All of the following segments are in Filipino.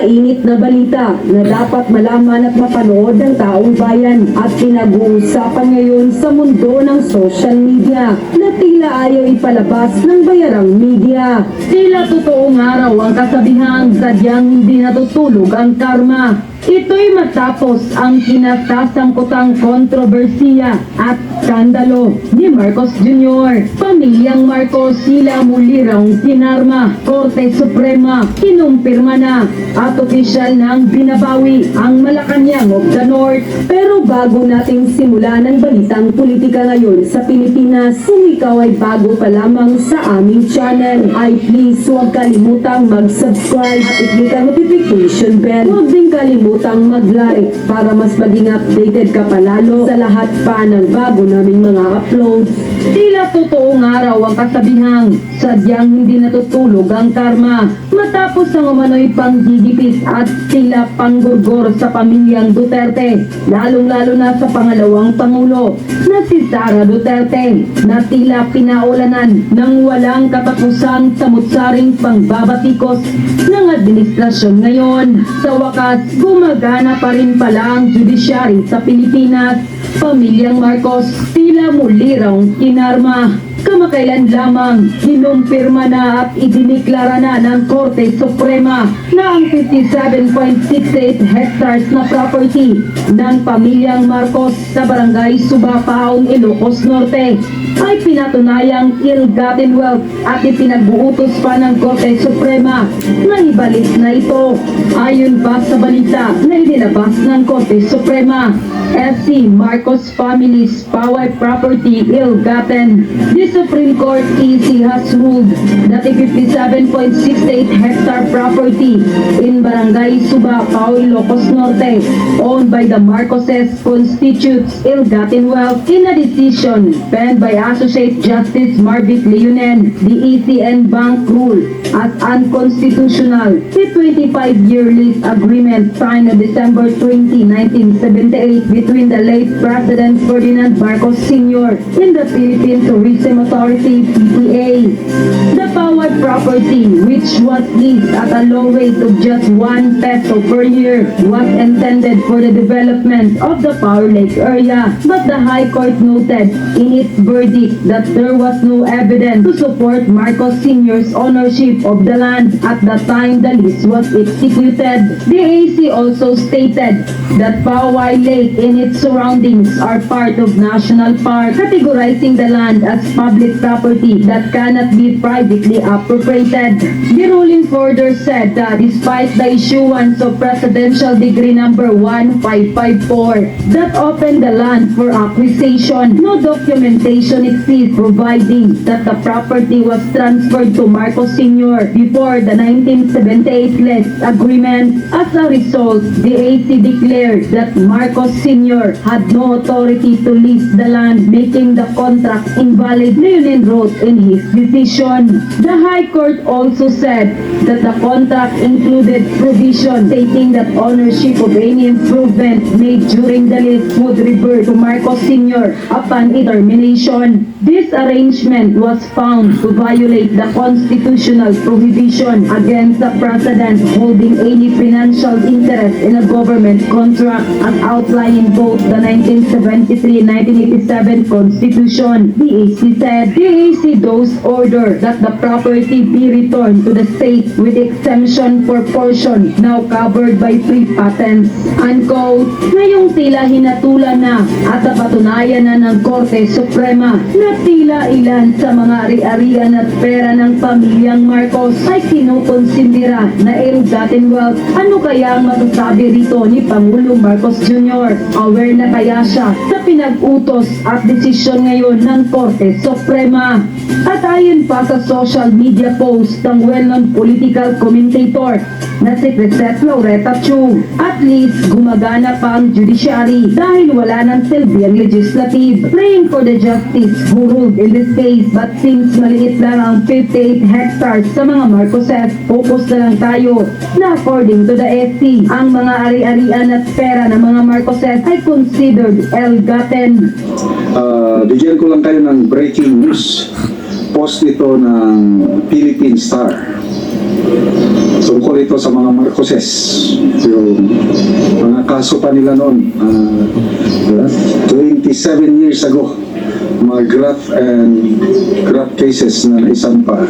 mainit na balita na dapat malaman at mapanood ng taong bayan at pinag-uusapan ngayon sa mundo ng social media na tila ayaw ipalabas ng bayarang media. Tila totoong araw ang kasabihang sadyang hindi natutulog ang karma. Ito'y matapos ang kinasasangkutang kontrobersiya at skandalo ni Marcos Jr. Pamilyang Marcos sila muli raw kinarma. Korte Suprema kinumpirma na at opisyal nang binabawi ang Malacanang of the North. Pero bago nating simulan ang balitang politika ngayon sa Pilipinas, kung ikaw ay bago pa lamang sa aming channel, ay please huwag kalimutang mag-subscribe at i-click ang notification bell. Huwag din kalimutang mag-like para mas maging updated ka palalo sa lahat pa ng bago naming mga uploads. Tila totoong araw ang kasabihang sadyang hindi natutulog ang karma matapos ang umano'y panggigipit at tila panggurgor sa pamilyang Duterte, lalong-lalo na sa pangalawang pangulo na si Sara Duterte, na tila pinaulanan ng walang katapusang samut-saring pangbabatikos ng administrasyon ngayon. Sa wakas, gumagana pa rin pala ang judiciary sa Pilipinas. Pamilyang Marcos tila muli raw kinarma. Kamakailan lamang, kinumpirma na at idiniklara na ng Korte Suprema na ang 57.68 hectares na property ng pamilyang Marcos sa barangay Subapaon, Ilocos Norte ay pinatunayang ill-gotten wealth at ipinag-uutos pa ng Korte Suprema na ibalik na ito. Ayon pa sa balita na inilabas ng Korte Suprema, SC Marcos family's power property ill-gotten. The Supreme Court EC has ruled that a 57.68 hectare property in Barangay Subapaw, Ilocos Norte, owned by the Marcoses, constitutes ill-gotten wealth in a decision penned by Associate Justice Marvic Leonen. The ECN Bank ruled as unconstitutional the 25-year lease agreement signed on December 20, 1978 between the late President Ferdinand Marcos Sr. and the Philippine Tourism Authority, PTA. The power property, which was leased at a low rate of just 1 peso per year, was intended for the development of the Power Lake area, but the High Court noted in its verdict that there was no evidence to support Marcos Sr.'s ownership of the land at the time the lease was executed. The AC also stated that Poway Lake and its surroundings are part of National Park, categorizing the land as public property that cannot be privately appropriated. The ruling further said that despite the issuance of Presidential Decree number 1554 that opened the land for acquisition, no documentation exists providing that the property was transferred to Marcos Sr. before the 1978 lease agreement. As a result, the AC declared that Marcos Sr. had no authority to lease the land, making the contract invalid, Leonen wrote in his decision. The High Court also said that the contract included provision stating that ownership of any improvement made during the lease would revert to Marcos Sr. upon its termination. This arrangement was found to violate the constitutional prohibition against the President holding any financial interest in a government contract as outlined in both the 1973 and 1987 Constitution. The AC said the AC does order that the property be returned to the state with exemption for portion now covered by free patents. Unquote. Ngayong tila hinatulan na at napatunayan na ng Korte Suprema na tila ilan sa mga ari-arian at pera ng pamilyang Marcos ay kinukonsindira na ill-gotten wealth. Ano kaya ang masasabi rito ni Pangulong Marcos Jr.? Aware na kaya siya sa pinag-utos at desisyon ngayon ng Korte Suprema? At ayon pa sa social media post ng well-known political commentator na si Crisette Laureta Chu, at least gumagana pa ang judiciary dahil wala ng silbi ang legislative. Praying for the justice who ruled in this case, but since maliit lang ang 58 hectares sa mga Marcoses, focus na lang tayo na according to the SC, ang mga ari-arian at pera ng mga Marcoses ay considered ill-gotten. Bigyan ko lang kayo ng breaking news. Post ito ng Philippine Star. tungkol ito sa mga Marcoses. Yung mga kaso pa nila noon, 27 years ago, mga graft cases na naisampa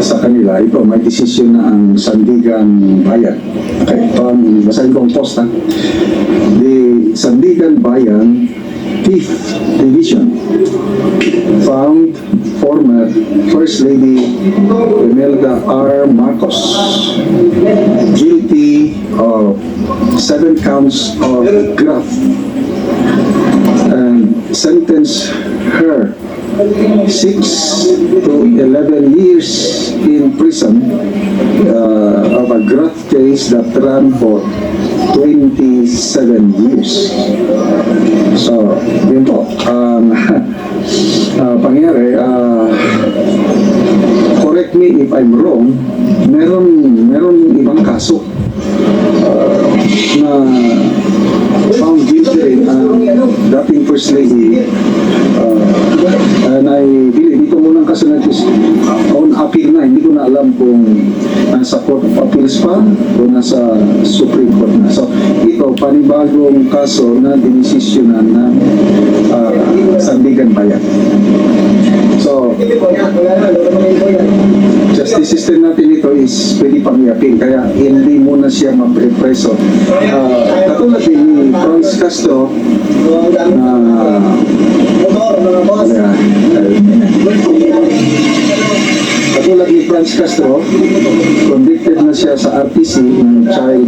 sa kanila. Ito, may desisyon na ang Sandigan Bayan. Okay, ito ang basahin kong post, ha. The Sandigan Bayan 5th Division found former First Lady Imelda R. Marcos guilty of 7 counts of graft and sentenced her 6 to 11 years in prison of a graft case that ran for 27 years. So, yun po, pangyari, correct me if I'm wrong, meron ibang kaso na found guilty rin dating First Lady, and I believe ito munang kaso na on appeal na, hindi ko na alam kung nasa Court of Appeals pa o nasa Supreme Court na. So ito, panibagong kaso na dinisisyonan ng Sandigan Bayan. So justice system natin ito is pwede pang i-appeal, kaya hindi muna siya maprepreso. Katulad ni Franz Castro katulad ni Franz Castro, convicted na siya sa RTC ng child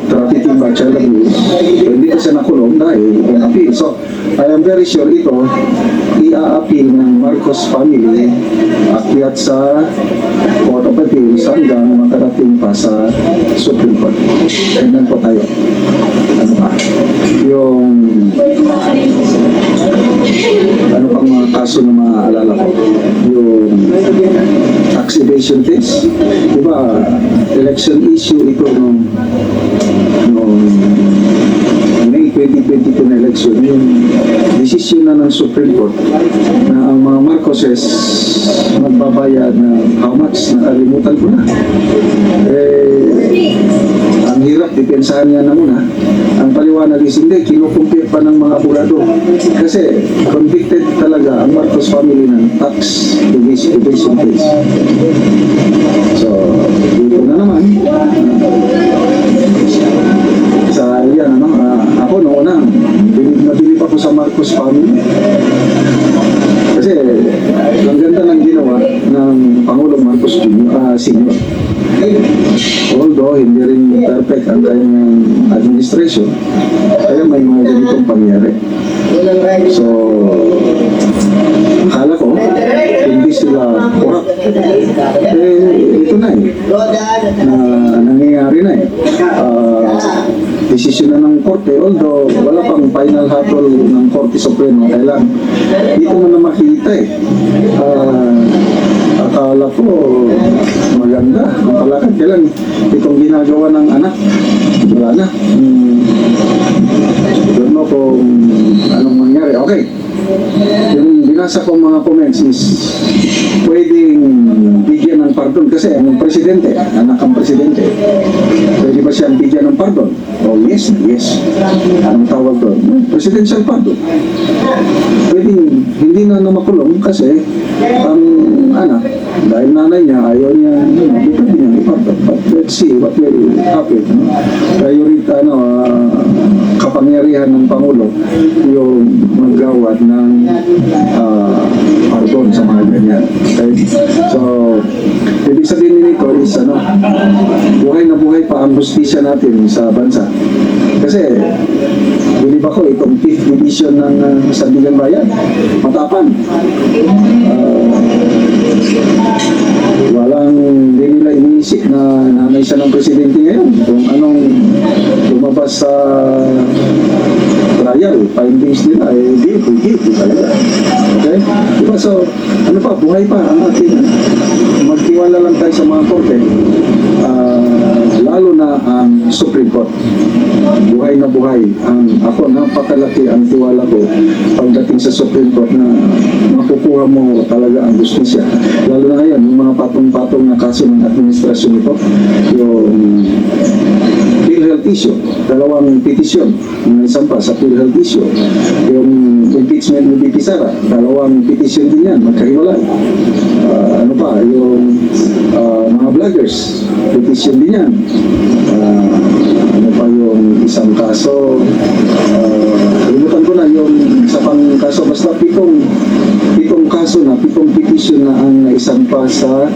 trafficking by child abuse. Hindi ko siya nakulong dahil in appeal. So, I am very sure ito, i-a-appeal ng Marcos family akyat sa Court of Appeals hanggang makarating pa sa Supreme Court. Tignan po tayo. Ano pa? Yung ano pang mga kaso na maaalala ko? Yung tax evasion case. Diba, election issue ito nung May 2022 na election. Yung desisyon na ng Supreme Court na ang mga Marcoses magbabayad na how much, nakalimutan ko na. Ang hirap, depensahan niya na muna. Ang paliwanag is hindi, kinukumpir pa ng mga abogado. Kasi convicted talaga ang Marcos family ng tax evasion case. So, dito na naman. Sa yan, ako noon na, nabilib ako sa Marcos family. Kasi, ang ganda ng ginawa ng Pangulong Marcos Sr. Although, hindi rin perfect ang kanyang administration, kaya may mga ganitong pangyari. So, akala ko, hindi sila corrupt. Ito na nangyayari na desisyon na ng korte, although wala pang final hatol ng Korte Supremo, kailan dito mo na makita akala ko maganda ang palakad, kailan itong ginagawa ng anak, wala na. Don't know kung anong mangyari. Okay, yung binasa kong mga comments is pwedeng bigyan ng pardon kasi ang presidente, anak ang presidente, pwede ba siyang bigyan ng pardon? Oh yes. Anong tawag doon? Presidential pardon. Pwedeng hindi na makulong kasi ang anak, dahil nanay niya ayaw niya, pwede niya ipardon. But let's see what will happen. Kapangyarihan ng Pangulo yung maggawad ng pardon sa mga ganyan. Okay? So, ibig sabihin nito is buhay na buhay pa ang justisya natin sa bansa. Kasi, bilib ako, itong 5th division ng Sandigan Bayan, matapang. Walang, hindi nila iniisip na nanay siya ng presidente ngayon. Kung anong lumabas sa trial, findings nila, guilty talaga. Okay? Diba? So, ano pa, buhay pa ang ating, magtiwala lang tayo sa mga korte, lalo na ang Supreme Court. Buhay na buhay. Ako, napakalaki ang tiwala ko pagdating sa Supreme Court na makukuha mo talaga ang justisya. Lalo na ngayon, yung mga patong-patong patong na kaso ng administrasyon ito, yung PhilHealth issue, dalawang petisyon na isampa sa PhilHealth issue, yung impeachment ni BP Sara, dalawang petisyon din yan, magkahiwalay. Ano pa, yung mga vloggers, petisyon din yan. Ano pa yung isang kaso, limutan ko na yung isa pang kaso, basta pitong kaso na, pitong petisyon na ang naisampa sa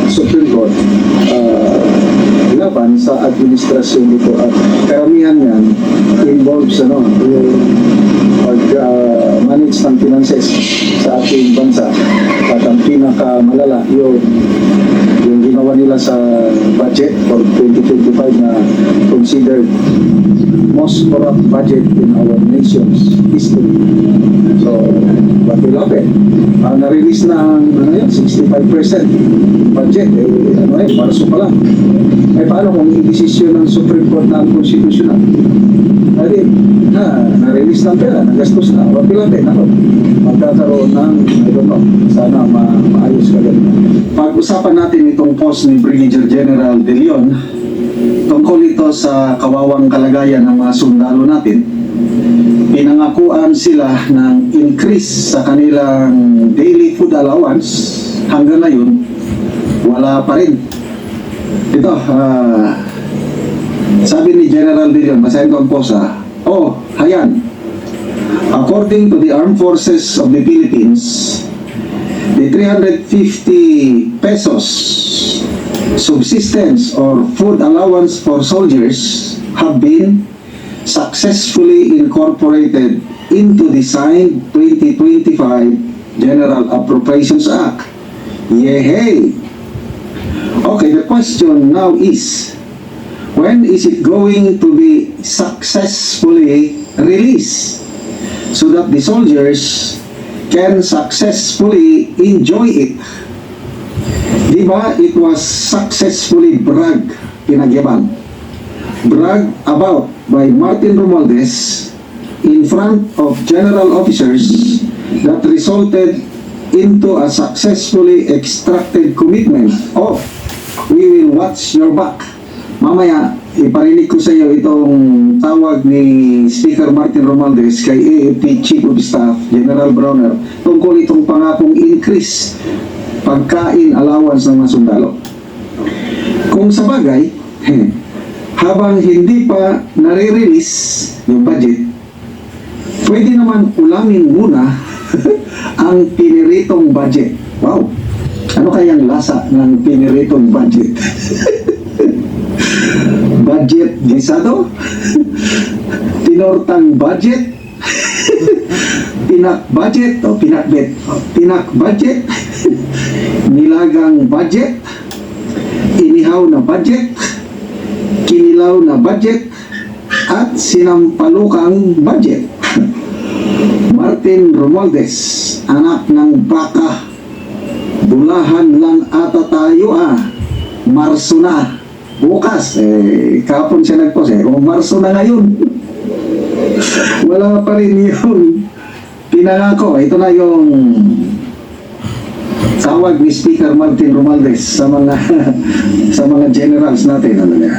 Supreme Court laban sa administrasyon dito, at karamihan yan involves yung pag-manage ng finances sa ating bansa, at ang pinakamalala yung ginawa nila sa budget for 2025 na considered most corrupt budget in our nation's history. So, what will happen? Na-release na ang 65% budget, Marso pa lang. Paano kung i-desisyon ng Supreme Court na constitutional? Na-release ng pera, nagastos na. What will happen? Magkakaroon ng, I don't know, sana maayos ka ganun. Pag-usapan natin itong post ni Brigadier General De Leon tungkol ito sa kawawang kalagayan ng mga sundalo natin. Pinangakuan sila ng increase sa kanilang daily food allowance. Hanggang ngayon, wala pa rin. Ito, sabi ni General De Leon, basahin ko ang post hayan. According to the Armed Forces of the Philippines, the 350 pesos subsistence or food allowance for soldiers have been successfully incorporated into the signed 2025 General Appropriations Act. Yehey! Okay, the question now is, when is it going to be successfully released so that the soldiers can successfully enjoy it? Diba, it was successfully pinagyaban about by Martin Romualdez in front of general officers that resulted into a successfully extracted commitment of we will watch your back. Mamaya, iparinig ko sa iyo itong tawag ni Speaker Martin Romualdez kay AFP Chief of Staff General Browner tungkol itong pangakong increase pagkain allowance ng mga sundalo. Kung sa bagay, habang hindi pa nare-release yung budget, pwede naman ulamin muna ang piniritong budget. Wow! Ano kayang lasa ng piniritong budget? Budget gisado? Tinortang budget? Pinak budget o pinakbet? Pinak budget? Nilagang budget? Inihaw na budget? Kinilaw na budget? At sinampalukang budget? Martin Romualdez, anak ng baka, bulahan lang ata tayo Marso na. Bukas, kahapon siya nagpost Marso na ngayon. Wala pa rin yung pinangako. Ito na yung tawag ni Speaker Martin Romualdez sa mga sa mga generals natin. Ano niya?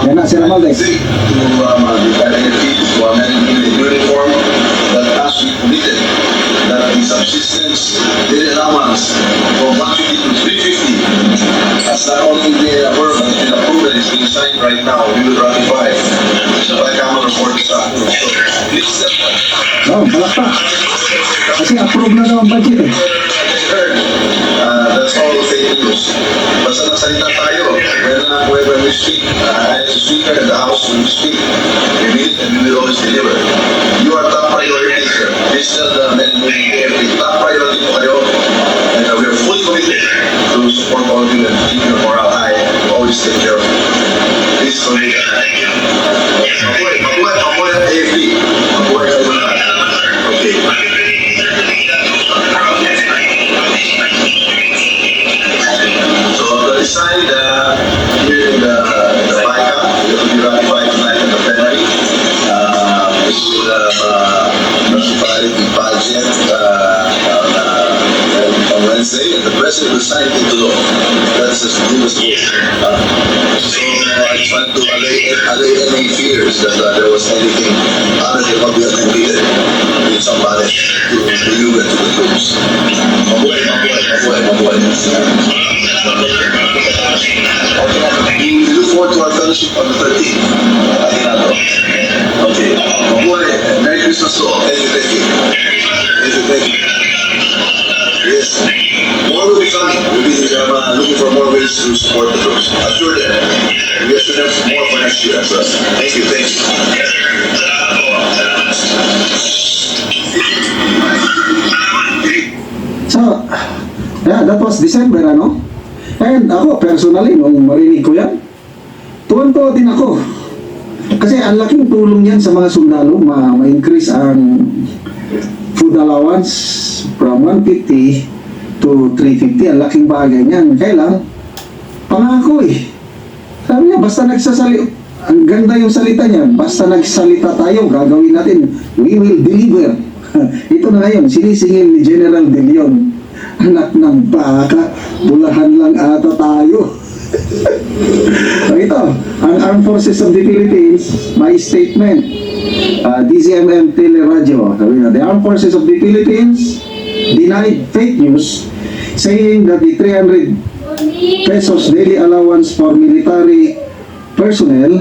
Yan na, Sir Romualdez. Subsistence daily allowance from 150 to 350 has not only been approved but it's been approved and it's being signed right now. We will ratify by Common Report sa please step Palakpak. Kasi approve na daw ang budget that's all fake news. Basta nagsalita tayo when we speak as a speaker in the house when we speak we mean it and we will always deliver. You are top priority sir. This is the top priority po kayo and we are fully committed to support all of you and keep your morale high and always take care of you. Please continue. Mabuhay ang AFP. Mabuhay kayo lahat. Okay. So, to decide So I just want to allay any fears that there was anything other than what we have completed with somebody to you and to the troops. Mabuhay. We look forward to our fellowship on the 13th. Okay. Mabuhay. Merry Christmas to all. Thank you. Yes. More will be coming. We'll be looking for more ways to support the troops. Assure them. We assure them more for next year as well. Thank you. So, yeah, that was December, ano? And ako, personally, nung marinig ko yan, tuwan-tuwa din ako. Kasi ang laking tulong yan sa mga sundalo, ma-increase ang food allowance from 150 to 350. Ang laking bagay niyan. Kailan? Pangako eh. Sabi niya, basta nagsasalita, ang ganda yung salita niya, basta nagsalita tayo, gagawin natin. We will deliver. Ito na ngayon, sinisingil ni General De Leon. Anak ng baka, bulahan lang ata tayo. So ito, ang Armed Forces of the Philippines, may statement. DZMM Teleradio. Sabi na, the Armed Forces of the Philippines denied fake news saying that the 300 pesos daily allowance for military personnel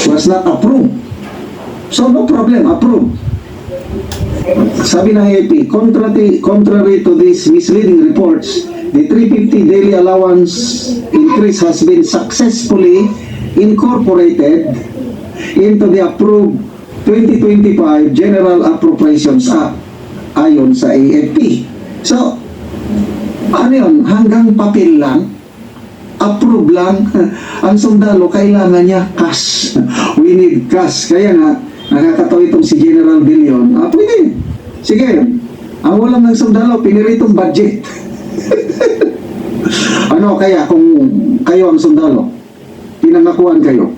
was not approved. So no problem, approved. Sabi ng AP, contrary to these misleading reports, the 350 daily allowance increase has been successfully incorporated into the approved 2025 General Appropriations Act ayon sa AFP. So, ano yun? Hanggang papel lang, approve lang. Ang sundalo, kailangan niya cash. We need cash. Kaya nga, nakakatawa itong si General De Leon. Pwede. Sige. Ang ulam ng sundalo, piniritong budget. Ano kaya kung kayo ang sundalo? Pinangakuan kayo.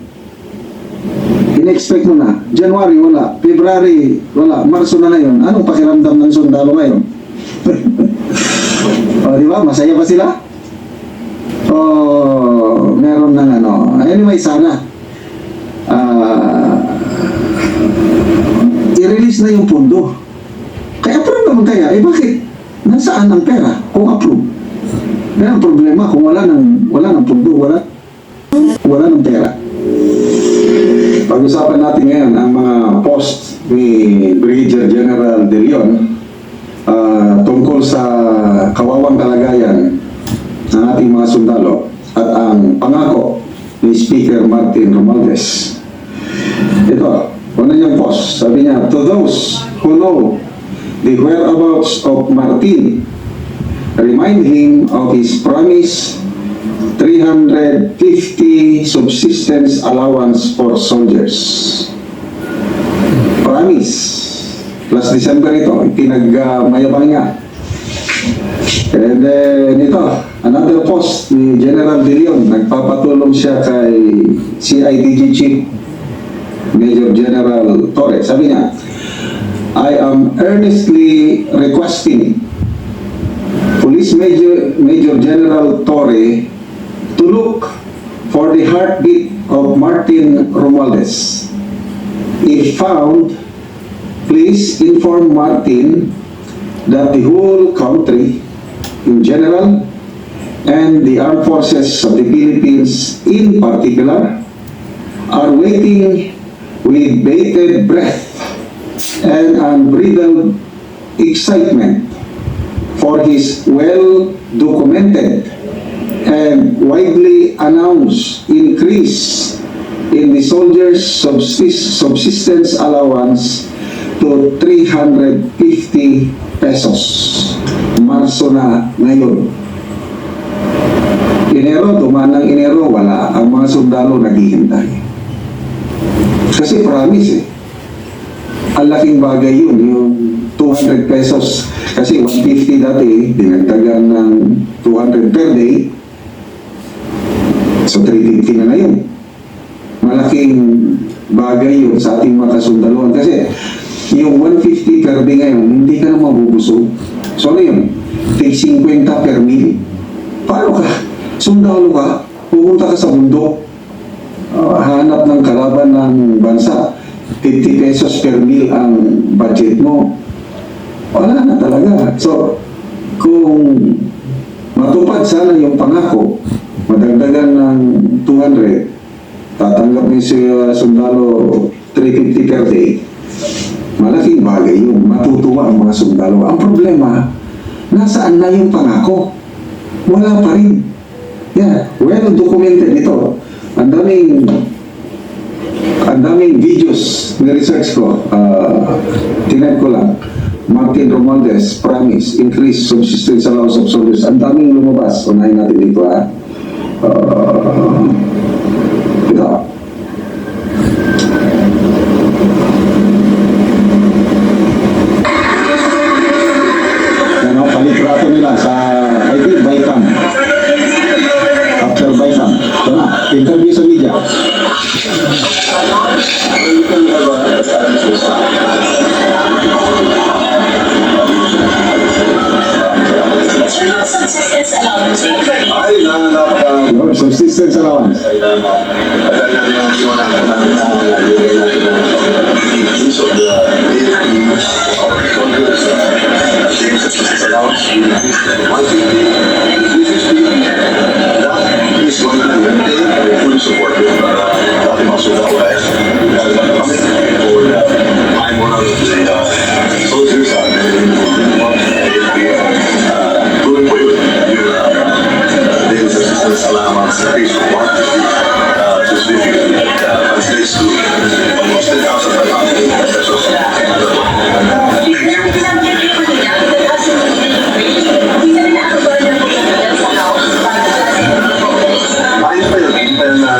In-expect mo na. January, wala. February, wala. Marso na ngayon. Anong pakiramdam ng sundalo ngayon? O, di ba? Masaya ba sila? O, meron ng ano. Anyway, sana. I-release na yung pondo. Kaya approve naman kaya. Bakit? Nasaan ang pera kung approve? Kaya ang problema kung wala ng pondo, wala ng pera. Pag-usapan natin ngayon ang mga post ni Brigadier General De Leon tungkol sa kawawang kalagayan ng ating mga sundalo at ang pangako ni Speaker Martin Romualdez. Ito, una niyang post. Sabi niya, to those who know the whereabouts of Martin, remind him of his promise 350 subsistence allowance for soldiers. Promise. Last December ito, pinagmayabang niya. And then ito, another post ni General De Leon, nagpapatulong siya kay CIDG Chief Major General Torre. Sabi niya, I am earnestly requesting Police Major General Torre to look for the heartbeat of Martin Romualdez. If found, please inform Martin that the whole country in general and the armed forces of the Philippines in particular are waiting with bated breath and unbridled excitement for his well-documented and widely announced increase in the soldiers' subsistence allowance to 350 pesos. Marso na ngayon. Enero, dumaan ng Enero, wala. Ang mga sundalo naghihintay. Kasi promise eh. Ang laking bagay yun, yung 200 pesos. Kasi 150 dati, dinagdagan ng 200 per day. So 350 na ngayon. Malaking bagay yun sa ating mga kasundaluhan. Kasi yung 150 per day ngayon, hindi ka na mabubusog. So ano yun? Take 50 per meal. Paano ka? Sundalo ka, pupunta ka sa bundok, hanap ng kalaban ng bansa, 50 pesos per meal ang budget mo. Wala na talaga. So, kung matupad sana yung pangako, madagdagan ng 200, tatanggap niyo si sundalo 350 per day, malaking bagay yung matutuwa ang mga sundalo. Ang problema, nasaan na yung pangako? Wala pa rin. Yeah, well documented ito. Ang daming videos na research ko, tinag ko lang. Martin Romualdez, promise, increase subsistence allowance of soldiers. Ang daming lumabas. Unahin natin dito, ha. Ito. Yan, palitrato nila sa, I think, Baikam. After Baikam. Ito na, interview sa media. Subsistence allowance. Subsistence allowance. I'm one of the soldiers going away with daily subsistence allowance increase from 150 to 350 translates to almost 10,500 pesos. Ayos pa yun. Hintayin na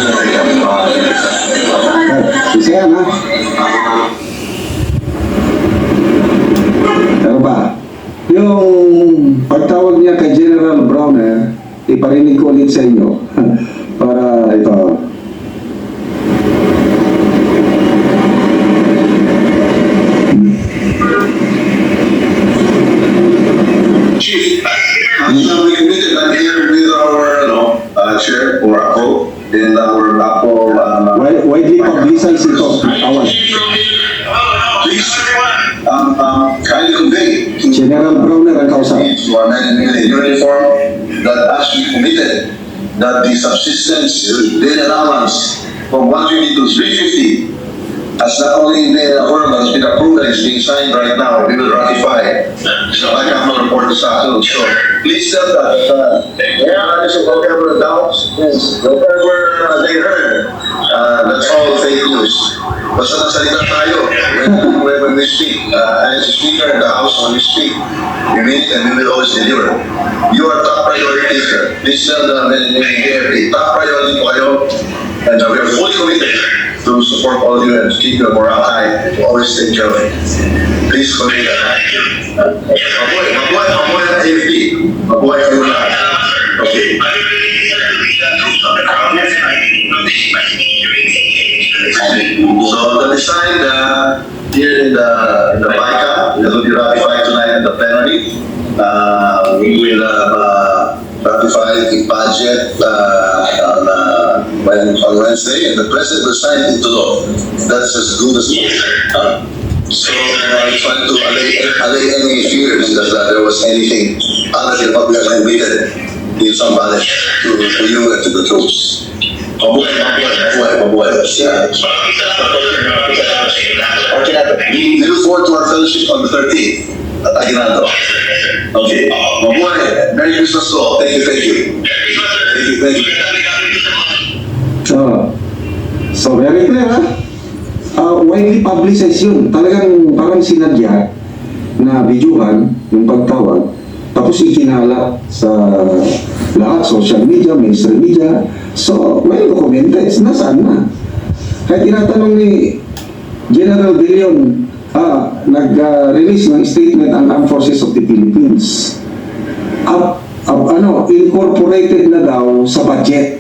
Isa yan, ha? Pero ba, yung pagtawag niya kay General Browner, iparinig ko ulit sa inyo para ito. Chief, we committed that here with our chair or ACO and our ACO. Widely publicized ito, tawag. Please, kindly convey to General Browner ang kausap. our men and women in uniform that as we committed that the subsistence daily allowance from 150 to 350 has not only been affirmed, but has been approved and is being signed right now. We will ratify. So I have no report to SACO. So please tell that, whatever doubts, whatever they heard, that's all fake news. Basta nagsalita tayo when we speak. As a speaker in the House, when we speak, we mean it and we will always deliver. You are top priority here. Please tell the men and women here, top priority po kayo. And we are fully committed to support all of you and to keep your morale high. To always take care of it. Please convey that. Mabuhay ang AFP. Mabuhay kayo lahat. Okay. So the design here in the BICA will be ratified tonight in the plenary. We will ratify the budget on Wednesday, and the president will sign it into law. That's as good as so I trying to allay any fears that there was anything other than what we have committed in somebody to you and to the troops. Mabuhay. Yeah. We look forward to our fellowship on the 13th at Aguinaldo. Okay. Mabuhay. Merry Christmas to all. Thank you. So very clear, ha? Widely publicized yun. Talagang parang sinadya na videohan yung pagtawag, tapos ikinala sa lahat, social media, mainstream media. So, may documented. Nasaan na? Kaya tinatanong ni General Dillon, nag-release ng statement ang Armed Forces of the Philippines. Incorporated na daw sa budget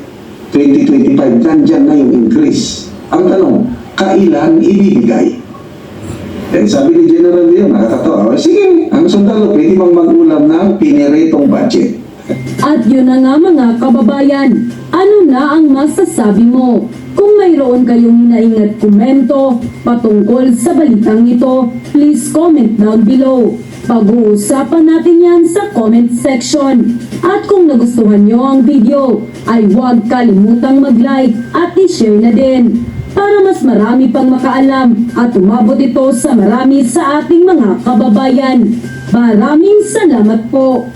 2025, nandyan na yung increase. Ang tanong, kailan ibibigay? Eh, sabi ni General Leo, nakakatawa. Sige, ang sundalo, pwede bang mag-ulam ng pineretong budget? At yun na nga mga kababayan, ano na ang masasabi mo? Kung mayroon kayong hinaingat komento patungkol sa balitang ito, please comment down below. Pag-uusapan natin yan sa comment section. At kung nagustuhan nyo ang video, ay huwag kalimutang mag-like at i-share na din para mas marami pang makaalam at umabot ito sa marami sa ating mga kababayan. Maraming salamat po!